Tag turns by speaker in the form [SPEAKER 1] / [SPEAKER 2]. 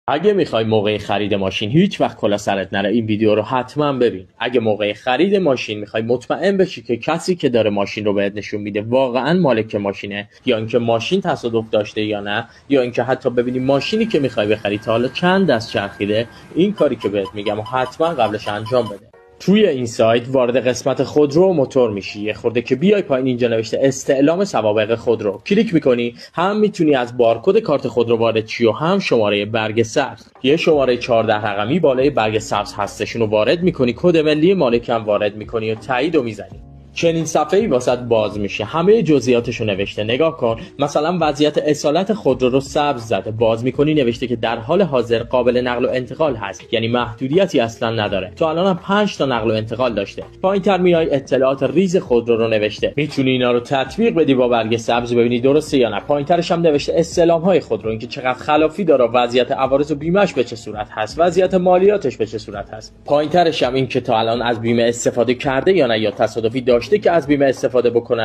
[SPEAKER 1] اگه میخوای موقع خرید ماشین هیچ وقت کلا سرت نره، این ویدیو رو حتما ببین. اگه موقع خرید ماشین میخوای مطمئن بشی که کسی که داره ماشین رو بهت نشون میده واقعا مالک ماشینه، یا اینکه ماشین تصادف داشته یا نه، یا اینکه حتی ببینی ماشینی که میخوای بخری تا حالا چند دست چرخیده، این کاری که بهت میگم و حتما قبلش انجام بده. توی این سایت وارد قسمت خودرو و موتور میشی. یه خورده که بیای پایین اینجا نوشته استعلام سوابق خودرو، کلیک میکنی. هم میتونی از بارکد کارت خودرو وارد شی و هم شماره برگ سبز. یه شماره 14 رقمی بالای برگ سبز هستشون رو وارد میکنی، کد ملی مالک هم وارد میکنی و تایید رو میزنی. چنین صفحه‌ای واسط باز میشه، همه جزئیاتش رو نوشته. نگاه کن، مثلا وضعیت اصالت خودرو رو سبز زده، باز میکنی نوشته که در حال حاضر قابل نقل و انتقال هست، یعنی محدودیتی اصلا نداره. تا الان هم 5 تا نقل و انتقال داشته. پایینتر میای اطلاعات ریز خودرو رو نوشته، میتونی اینا رو تطبیق بدی با برگ سبز ببینی درسته یا نه. پایینترش هم نوشته استعلام‌های خودرو، اینکه چقدر خلافی داره، وضعیت عوارض و بیمه‌اش به چه صورت هست، وضعیت مالیاتش به چه صورت هست. پایینترش هم این که تا الان از بیمه استفاده کرده یا نه، یا تصادفی داشته که از بیمه استفاده بکنه.